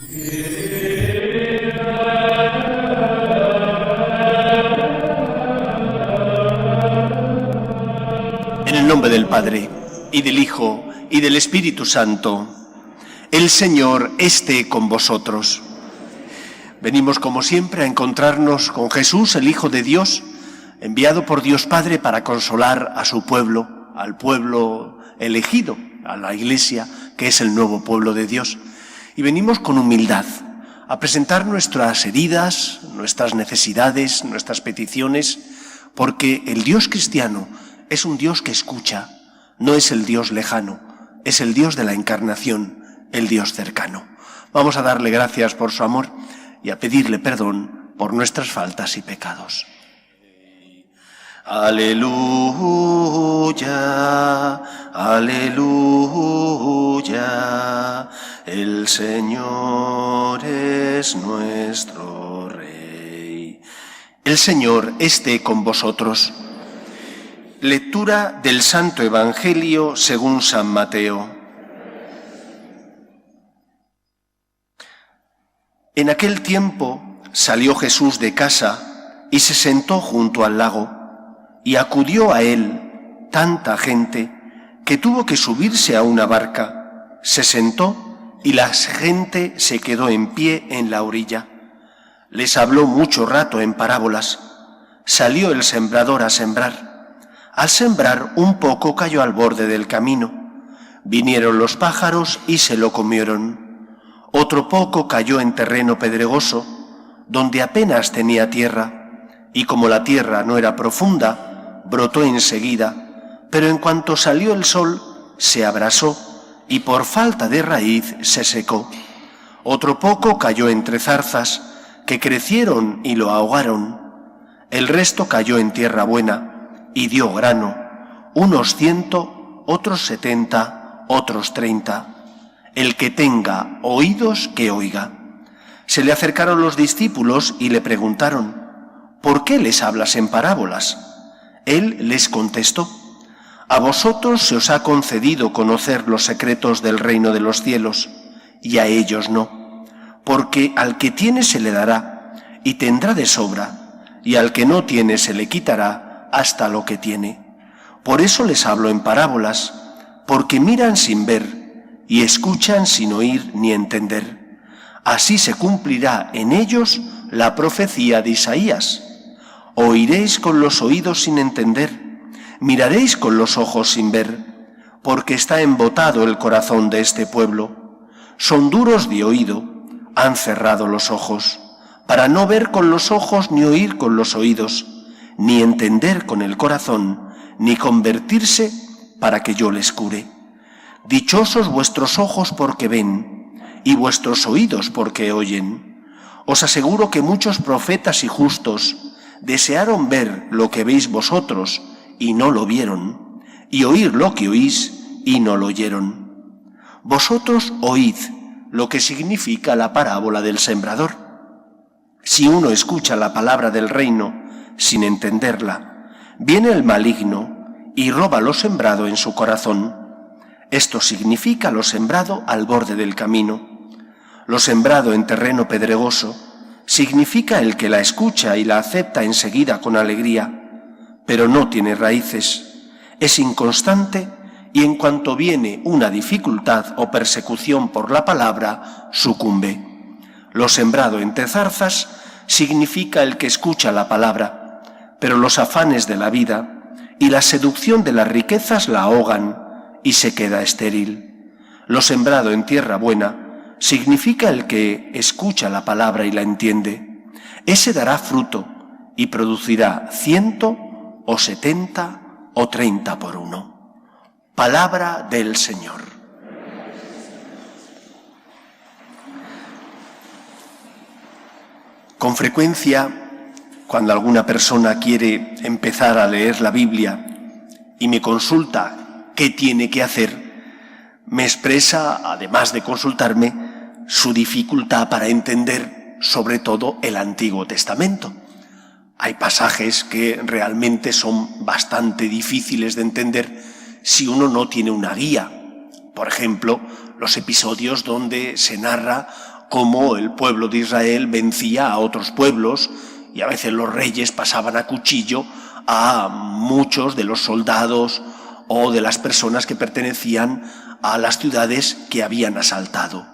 En el nombre del Padre, y del Hijo, y del Espíritu Santo, el Señor esté con vosotros. Venimos como siempre a encontrarnos con Jesús, el Hijo de Dios, enviado por Dios Padre para consolar a su pueblo, al pueblo elegido, a la Iglesia, que es el nuevo pueblo de Dios. Y venimos con humildad a presentar nuestras heridas, nuestras necesidades, nuestras peticiones, porque el Dios cristiano es un Dios que escucha, no es el Dios lejano, es el Dios de la encarnación, el Dios cercano. Vamos a darle gracias por su amor y a pedirle perdón por nuestras faltas y pecados. Aleluya, aleluya, el Señor es nuestro Rey. El Señor esté con vosotros. Lectura del Santo Evangelio según San Mateo. En aquel tiempo salió Jesús de casa y se sentó junto al lago, y acudió a él tanta gente que tuvo que subirse a una barca. Se sentó y la gente se quedó en pie en la orilla. Les habló mucho rato en parábolas. Salió el sembrador a sembrar. Al sembrar, un poco cayó al borde del camino. Vinieron los pájaros y se lo comieron. Otro poco cayó en terreno pedregoso, donde apenas tenía tierra, y como la tierra no era profunda, brotó enseguida, pero en cuanto salió el sol, se abrasó, y por falta de raíz se secó. Otro poco cayó entre zarzas, que crecieron y lo ahogaron. El resto cayó en tierra buena, y dio grano, unos 100, otros 70, otros 30. El que tenga oídos, que oiga. Se le acercaron los discípulos y le preguntaron: ¿por qué les hablas en parábolas? Él les contestó: a vosotros se os ha concedido conocer los secretos del reino de los cielos, y a ellos no, porque al que tiene se le dará, y tendrá de sobra, y al que no tiene se le quitará hasta lo que tiene. Por eso les hablo en parábolas, porque miran sin ver y escuchan sin oír ni entender. Así se cumplirá en ellos la profecía de Isaías. Oiréis con los oídos sin entender, miraréis con los ojos sin ver, porque está embotado el corazón de este pueblo. Son duros de oído, han cerrado los ojos, para no ver con los ojos ni oír con los oídos, ni entender con el corazón, ni convertirse para que yo les cure. Dichosos vuestros ojos porque ven, y vuestros oídos porque oyen. Os aseguro que muchos profetas y justos desearon ver lo que veis vosotros, y no lo vieron, y oír lo que oís, y no lo oyeron. Vosotros oíd lo que significa la parábola del sembrador. Si uno escucha la palabra del reino sin entenderla, viene el maligno y roba lo sembrado en su corazón. Esto significa lo sembrado al borde del camino. Lo sembrado en terreno pedregoso significa el que la escucha y la acepta enseguida con alegría, pero no tiene raíces, es inconstante y en cuanto viene una dificultad o persecución por la palabra, sucumbe. Lo sembrado entre zarzas significa el que escucha la palabra, pero los afanes de la vida y la seducción de las riquezas la ahogan y se queda estéril. Lo sembrado en tierra buena significa el que escucha la palabra y la entiende. Ese dará fruto y producirá 100 o 70 o 30 por uno. Palabra del Señor. Con frecuencia, cuando alguna persona quiere empezar a leer la Biblia y me consulta qué tiene que hacer, me expresa, además de consultarme, su dificultad para entender sobre todo el Antiguo Testamento. Hay pasajes que realmente son bastante difíciles de entender si uno no tiene una guía. Por ejemplo, los episodios donde se narra cómo el pueblo de Israel vencía a otros pueblos y a veces los reyes pasaban a cuchillo a muchos de los soldados o de las personas que pertenecían a las ciudades que habían asaltado.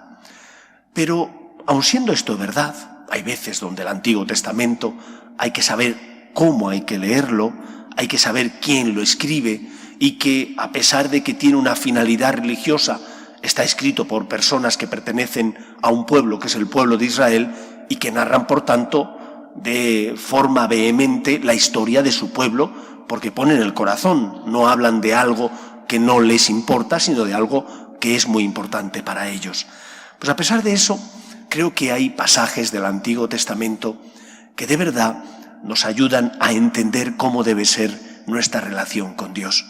Pero, aun siendo esto verdad, hay veces donde el Antiguo Testamento hay que saber cómo hay que leerlo, hay que saber quién lo escribe y que, a pesar de que tiene una finalidad religiosa, está escrito por personas que pertenecen a un pueblo que es el pueblo de Israel y que narran, por tanto, de forma vehemente la historia de su pueblo, porque ponen el corazón, no hablan de algo que no les importa, sino de algo que es muy importante para ellos. Pues a pesar de eso, creo que hay pasajes del Antiguo Testamento que de verdad nos ayudan a entender cómo debe ser nuestra relación con Dios.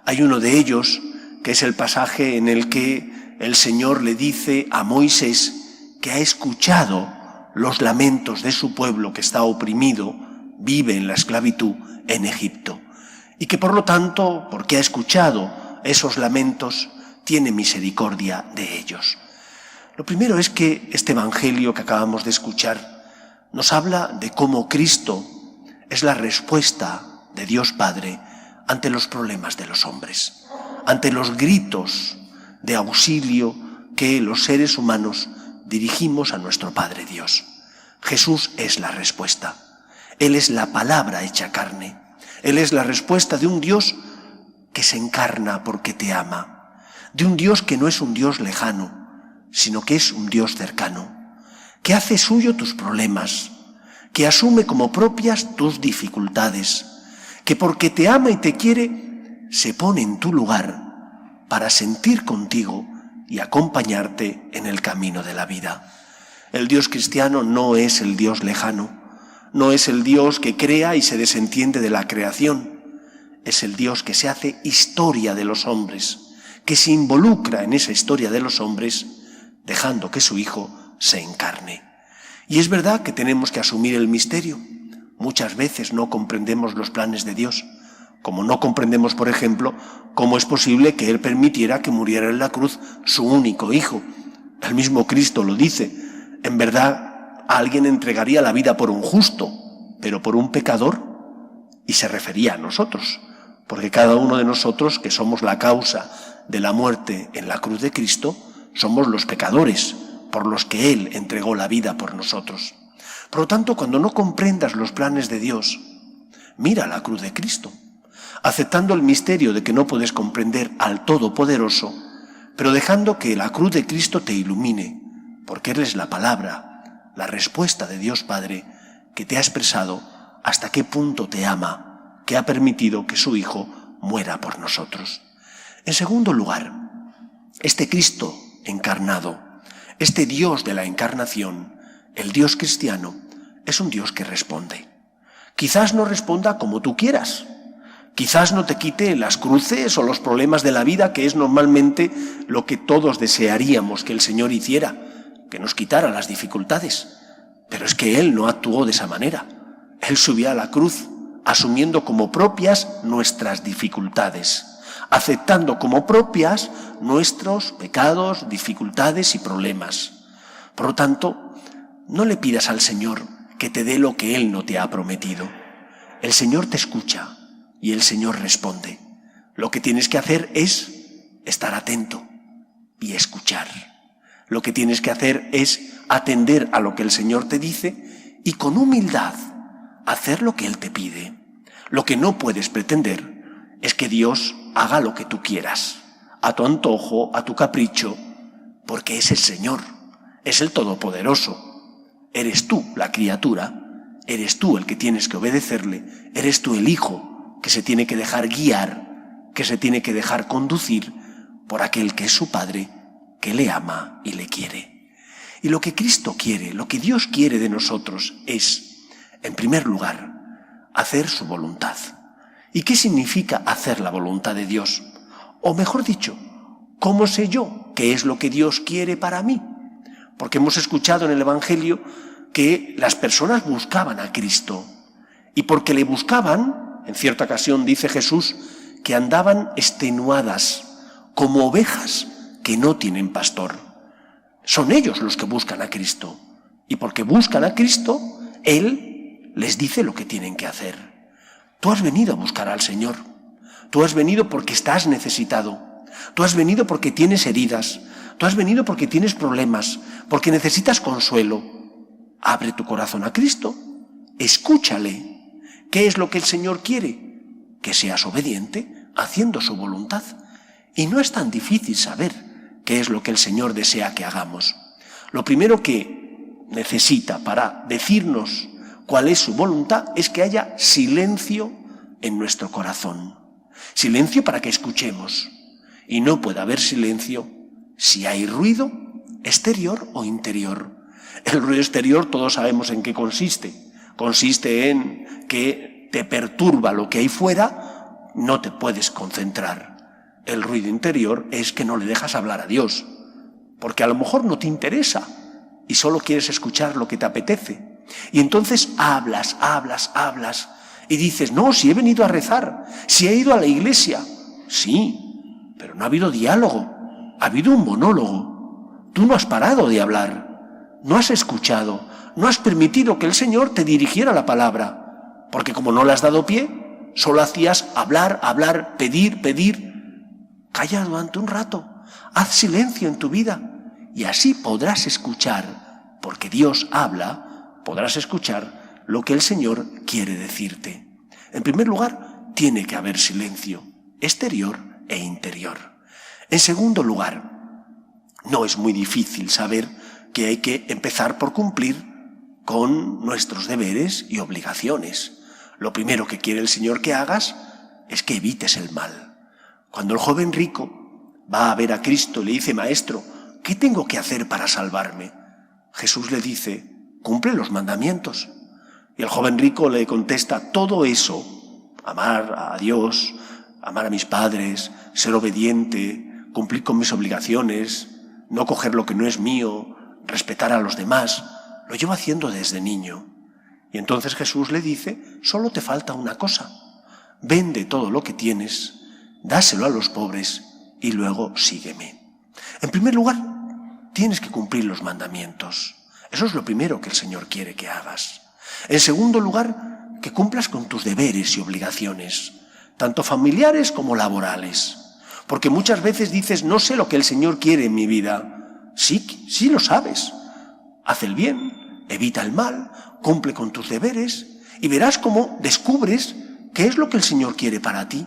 Hay uno de ellos que es el pasaje en el que el Señor le dice a Moisés que ha escuchado los lamentos de su pueblo que está oprimido, vive en la esclavitud en Egipto, y que por lo tanto, porque ha escuchado esos lamentos, tiene misericordia de ellos. Lo primero es que este evangelio que acabamos de escuchar nos habla de cómo Cristo es la respuesta de Dios Padre ante los problemas de los hombres, ante los gritos de auxilio que los seres humanos dirigimos a nuestro Padre Dios. Jesús es la respuesta. Él es la palabra hecha carne. Él es la respuesta de un Dios que se encarna porque te ama, de un Dios que no es un Dios lejano, sino que es un Dios cercano, que hace suyo tus problemas, que asume como propias tus dificultades, que porque te ama y te quiere, se pone en tu lugar para sentir contigo y acompañarte en el camino de la vida. El Dios cristiano no es el Dios lejano, no es el Dios que crea y se desentiende de la creación, es el Dios que se hace historia de los hombres, que se involucra en esa historia de los hombres, dejando que su Hijo se encarne. Y es verdad que tenemos que asumir el misterio. Muchas veces no comprendemos los planes de Dios, como no comprendemos, por ejemplo, cómo es posible que Él permitiera que muriera en la cruz su único Hijo. El mismo Cristo lo dice. En verdad, alguien entregaría la vida por un justo, pero por un pecador, y se refería a nosotros, porque cada uno de nosotros, que somos la causa de la muerte en la cruz de Cristo, somos los pecadores por los que Él entregó la vida por nosotros. Por lo tanto, cuando no comprendas los planes de Dios, mira la cruz de Cristo, aceptando el misterio de que no puedes comprender al Todopoderoso, pero dejando que la cruz de Cristo te ilumine, porque Él es la palabra, la respuesta de Dios Padre, que te ha expresado hasta qué punto te ama, que ha permitido que su Hijo muera por nosotros. En segundo lugar, este Cristo encarnado, este Dios de la encarnación, el Dios cristiano, es un Dios que responde. Quizás no responda como tú quieras, quizás no te quite las cruces o los problemas de la vida, que es normalmente lo que todos desearíamos que el Señor hiciera, que nos quitara las dificultades. Pero es que Él no actuó de esa manera. Él subió a la cruz asumiendo como propias nuestras dificultades, aceptando como propias nuestros pecados, dificultades y problemas. Por lo tanto, no le pidas al Señor que te dé lo que Él no te ha prometido. El Señor te escucha y el Señor responde. Lo que tienes que hacer es estar atento y escuchar. Lo que tienes que hacer es atender a lo que el Señor te dice y con humildad hacer lo que Él te pide. Lo que no puedes pretender es que Dios haga lo que tú quieras, a tu antojo, a tu capricho, porque es el Señor, es el Todopoderoso. Eres tú la criatura, eres tú el que tienes que obedecerle, eres tú el Hijo que se tiene que dejar guiar, que se tiene que dejar conducir por aquel que es su Padre, que le ama y le quiere. Y lo que Cristo quiere, lo que Dios quiere de nosotros es, en primer lugar, hacer su voluntad. ¿Y qué significa hacer la voluntad de Dios? O mejor dicho, ¿cómo sé yo qué es lo que Dios quiere para mí? Porque hemos escuchado en el Evangelio que las personas buscaban a Cristo. Y porque le buscaban, en cierta ocasión dice Jesús, que andaban extenuadas, como ovejas que no tienen pastor. Son ellos los que buscan a Cristo. Y porque buscan a Cristo, Él les dice lo que tienen que hacer. Tú has venido a buscar al Señor. Tú has venido porque estás necesitado. Tú has venido porque tienes heridas. Tú has venido porque tienes problemas, porque necesitas consuelo. Abre tu corazón a Cristo. Escúchale. ¿Qué es lo que el Señor quiere? Que seas obediente, haciendo su voluntad. Y no es tan difícil saber qué es lo que el Señor desea que hagamos. Lo primero que necesita para decirnos cuál es su voluntad es que haya silencio en nuestro corazón. Silencio para que escuchemos. Y no puede haber silencio si hay ruido exterior o interior. El ruido exterior todos sabemos en qué consiste. Consiste en que te perturba lo que hay fuera, no te puedes concentrar. El ruido interior es que no le dejas hablar a Dios, porque a lo mejor no te interesa y solo quieres escuchar lo que te apetece. Y entonces hablas y dices, no, si he venido a rezar, si he ido a la iglesia. Sí, pero no ha habido diálogo, ha habido un monólogo. Tú no has parado de hablar, no has escuchado, no has permitido que el Señor te dirigiera la palabra, porque como no le has dado pie, solo hacías hablar, pedir. Calla durante un rato, haz silencio en tu vida y así podrás escuchar, porque Dios habla, podrás escuchar lo que el Señor quiere decirte. En primer lugar, tiene que haber silencio, exterior e interior. En segundo lugar, no es muy difícil saber que hay que empezar por cumplir con nuestros deberes y obligaciones. Lo primero que quiere el Señor que hagas es que evites el mal. Cuando el joven rico va a ver a Cristo y le dice, Maestro, ¿qué tengo que hacer para salvarme? Jesús le dice, cumple los mandamientos. Y el joven rico le contesta, todo eso, amar a Dios, amar a mis padres, ser obediente, cumplir con mis obligaciones, no coger lo que no es mío, respetar a los demás, lo llevo haciendo desde niño. Y entonces Jesús le dice, solo te falta una cosa, vende todo lo que tienes, dáselo a los pobres y luego sígueme. En primer lugar, tienes que cumplir los mandamientos. Eso es lo primero que el Señor quiere que hagas. En segundo lugar, que cumplas con tus deberes y obligaciones, tanto familiares como laborales. Porque muchas veces dices, no sé lo que el Señor quiere en mi vida. Sí lo sabes. Haz el bien, evita el mal, cumple con tus deberes y verás cómo descubres qué es lo que el Señor quiere para ti.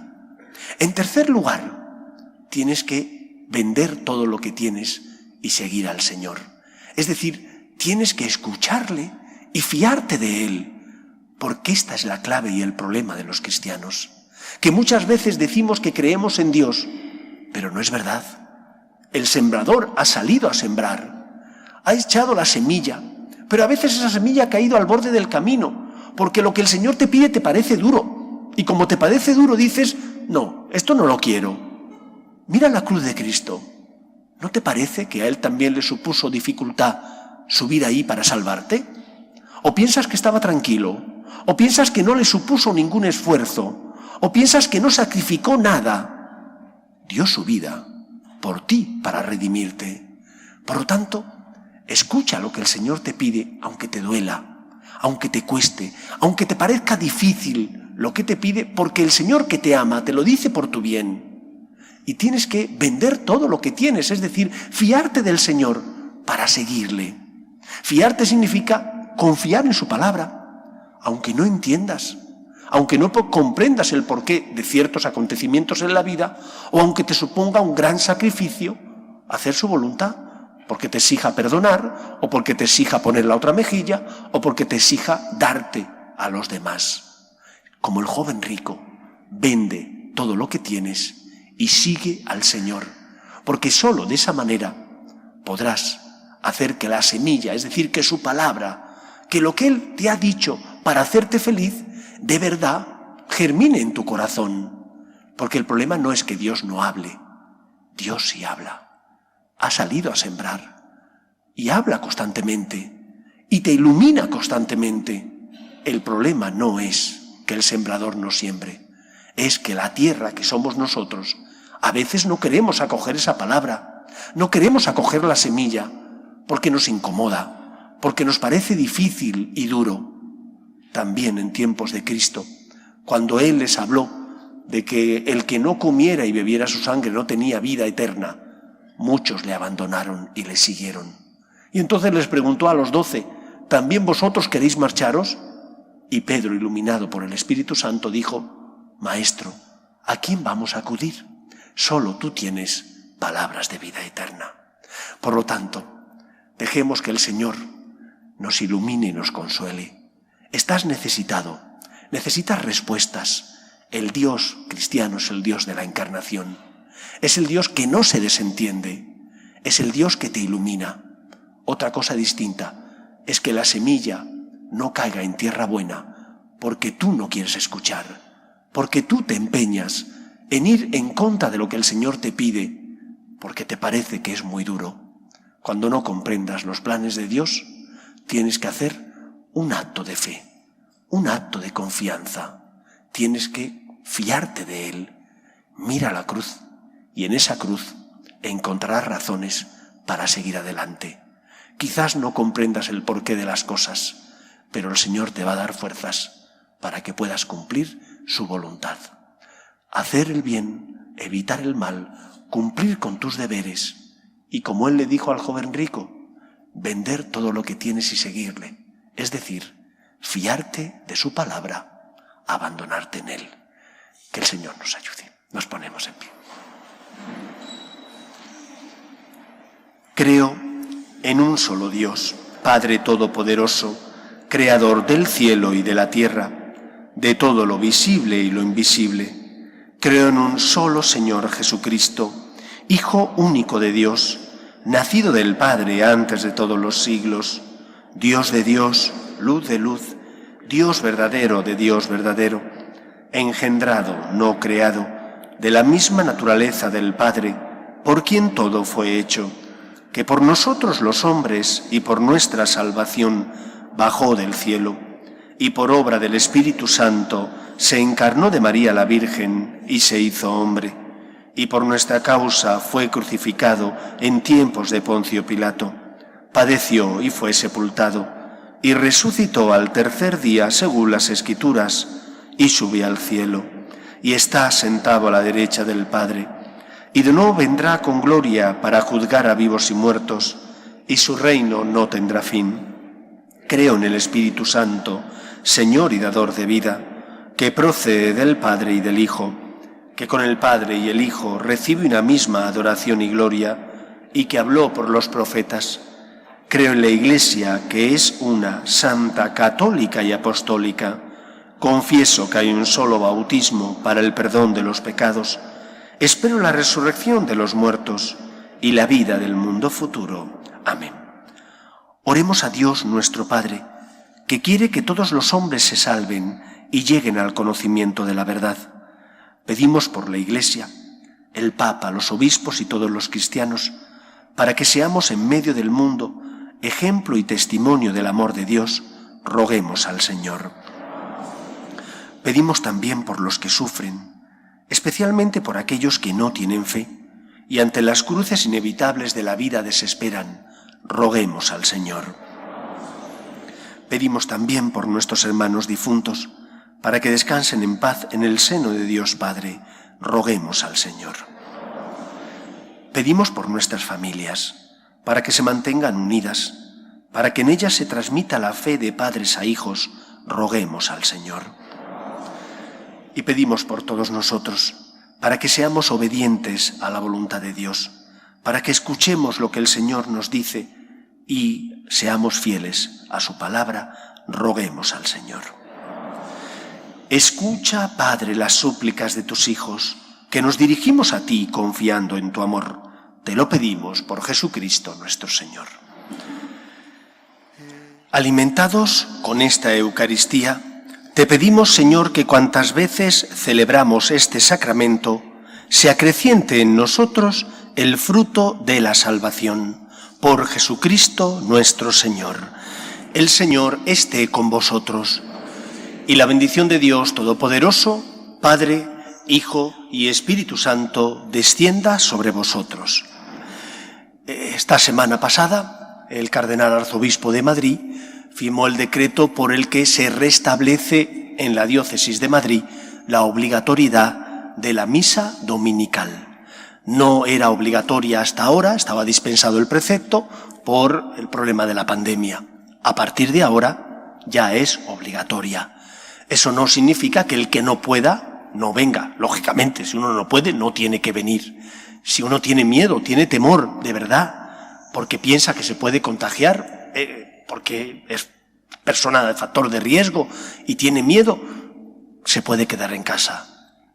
En tercer lugar, tienes que vender todo lo que tienes y seguir al Señor. Es decir, tienes que escucharle y fiarte de Él, porque esta es la clave y el problema de los cristianos, que muchas veces decimos que creemos en Dios, pero no es verdad. El sembrador ha salido a sembrar, ha echado la semilla, pero a veces esa semilla ha caído al borde del camino, porque lo que el Señor te pide te parece duro, y como te parece duro dices, no, esto no lo quiero. Mira la cruz de Cristo. ¿No te parece que a Él también le supuso dificultad subir ahí para salvarte? ¿O piensas que estaba tranquilo? ¿O piensas que no le supuso ningún esfuerzo? ¿O piensas que no sacrificó nada? Dio su vida por ti para redimirte. Por lo tanto, escucha lo que el Señor te pide, aunque te duela, aunque te cueste, aunque te parezca difícil lo que te pide, porque el Señor que te ama te lo dice por tu bien. Y tienes que vender todo lo que tienes, es decir, fiarte del Señor para seguirle. Fiarte significa confiar en su palabra, aunque no entiendas, aunque no comprendas el porqué de ciertos acontecimientos en la vida, o aunque te suponga un gran sacrificio hacer su voluntad, porque te exija perdonar, o porque te exija poner la otra mejilla, o porque te exija darte a los demás. Como el joven rico, vende todo lo que tienes y sigue al Señor, porque solo de esa manera podrás hacer que la semilla, es decir, que su palabra, que lo que Él te ha dicho para hacerte feliz, de verdad germine en tu corazón. Porque el problema no es que Dios no hable, Dios sí habla. Ha salido a sembrar y habla constantemente y te ilumina constantemente. El problema no es que el sembrador no siembre, es que la tierra que somos nosotros, a veces no queremos acoger esa palabra, no queremos acoger la semilla, porque nos incomoda, porque nos parece difícil y duro. También en tiempos de Cristo, cuando Él les habló de que el que no comiera y bebiera su sangre no tenía vida eterna, muchos le abandonaron y le siguieron. Y entonces les preguntó a los 12, ¿también vosotros queréis marcharos? Y Pedro, iluminado por el Espíritu Santo, dijo, Maestro, ¿a quién vamos a acudir? Solo tú tienes palabras de vida eterna. Por lo tanto, dejemos que el Señor nos ilumine y nos consuele. Estás necesitado, necesitas respuestas. El Dios cristiano es el Dios de la encarnación. Es el Dios que no se desentiende. Es el Dios que te ilumina. Otra cosa distinta es que la semilla no caiga en tierra buena porque tú no quieres escuchar, porque tú te empeñas en ir en contra de lo que el Señor te pide, porque te parece que es muy duro. Cuando no comprendas los planes de Dios, tienes que hacer un acto de fe, un acto de confianza. Tienes que fiarte de Él. Mira la cruz y en esa cruz encontrarás razones para seguir adelante. Quizás no comprendas el porqué de las cosas, pero el Señor te va a dar fuerzas para que puedas cumplir su voluntad. Hacer el bien, evitar el mal, cumplir con tus deberes y, como Él le dijo al joven rico, vender todo lo que tienes y seguirle. Es decir, fiarte de su palabra, abandonarte en Él. Que el Señor nos ayude. Nos ponemos en pie. Creo en un solo Dios, Padre Todopoderoso, Creador del cielo y de la tierra, de todo lo visible y lo invisible. Creo en un solo Señor Jesucristo, Hijo único de Dios, nacido del Padre antes de todos los siglos, Dios de Dios, luz de luz, Dios verdadero de Dios verdadero, engendrado, no creado, de la misma naturaleza del Padre, por quien todo fue hecho, que por nosotros los hombres y por nuestra salvación bajó del cielo, y por obra del Espíritu Santo se encarnó de María la Virgen y se hizo hombre, y por nuestra causa fue crucificado en tiempos de Poncio Pilato, padeció y fue sepultado, y resucitó al tercer día según las Escrituras, y subió al cielo, y está sentado a la derecha del Padre, y de nuevo vendrá con gloria para juzgar a vivos y muertos, y su reino no tendrá fin. Creo en el Espíritu Santo, Señor y dador de vida, que procede del Padre y del Hijo, que con el Padre y el Hijo recibe una misma adoración y gloria, y que habló por los profetas. Creo en la Iglesia, que es una, santa, católica y apostólica. Confieso que hay un solo bautismo para el perdón de los pecados. Espero la resurrección de los muertos y la vida del mundo futuro. Amén. Oremos a Dios nuestro Padre, que quiere que todos los hombres se salven y lleguen al conocimiento de la verdad. Pedimos por la Iglesia, el Papa, los obispos y todos los cristianos, para que seamos en medio del mundo ejemplo y testimonio del amor de Dios. Roguemos al Señor. Pedimos también por los que sufren, especialmente por aquellos que no tienen fe y ante las cruces inevitables de la vida desesperan. Roguemos al Señor. Pedimos también por nuestros hermanos difuntos, para que descansen en paz en el seno de Dios Padre. Roguemos al Señor. Pedimos por nuestras familias, para que se mantengan unidas, para que en ellas se transmita la fe de padres a hijos. Roguemos al Señor. Y pedimos por todos nosotros, para que seamos obedientes a la voluntad de Dios, para que escuchemos lo que el Señor nos dice y seamos fieles a su palabra. Roguemos al Señor. Escucha, Padre, las súplicas de tus hijos, que nos dirigimos a ti confiando en tu amor. Te lo pedimos por Jesucristo nuestro Señor. Alimentados con esta Eucaristía, te pedimos, Señor, que cuantas veces celebramos este sacramento, se acreciente en nosotros el fruto de la salvación. Por Jesucristo nuestro Señor. El Señor esté con vosotros. Y la bendición de Dios Todopoderoso, Padre, Hijo y Espíritu Santo, descienda sobre vosotros. Esta semana pasada el cardenal arzobispo de Madrid, firmó el decreto por el que se restablece en la diócesis de Madrid la obligatoriedad de la misa dominical. No era obligatoria hasta ahora, estaba dispensado el precepto por el problema de la pandemia. A partir de ahora ya es obligatoria. Eso no significa que el que no pueda no venga. Lógicamente, si uno no puede, no tiene que venir. Si uno tiene miedo, tiene temor, de verdad, porque piensa que se puede contagiar, porque es persona de factor de riesgo y tiene miedo, se puede quedar en casa.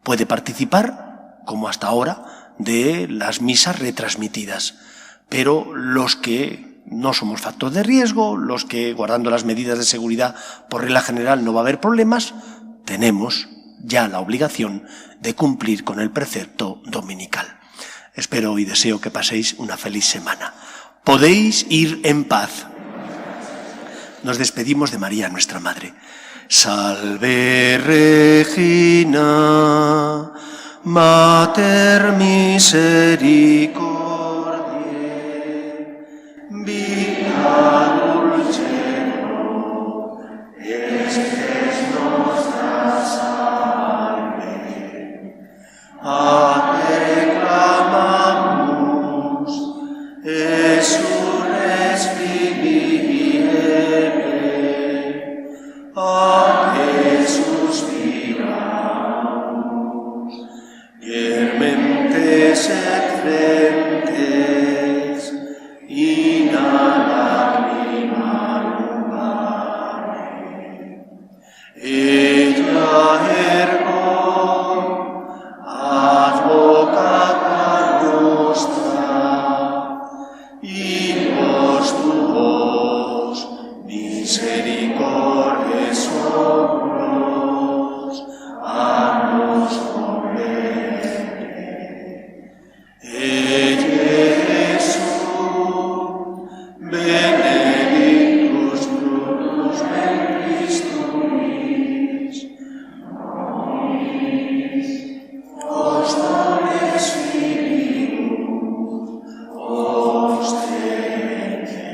Puede participar, como hasta ahora, de las misas retransmitidas. Pero los que no somos factor de riesgo, los que, guardando las medidas de seguridad, por regla general no va a haber problemas, tenemos ya la obligación de cumplir con el precepto dominical. Espero y deseo que paséis una feliz semana. Podéis ir en paz. Nos despedimos de María, nuestra Madre. Salve Regina, Mater Misericordiae, vita dulcedo, estes nostra salve. A te clamamus, exsurres vivere, a te suspiramus, gementes et flentes, in lacrimarum vale. Ella ergo, advocata nostra, in vos tuos misericordes ombros, a nos volvere. Ege Jesús, benedictus fructus ventris tuis, Ostores Filius, ostente,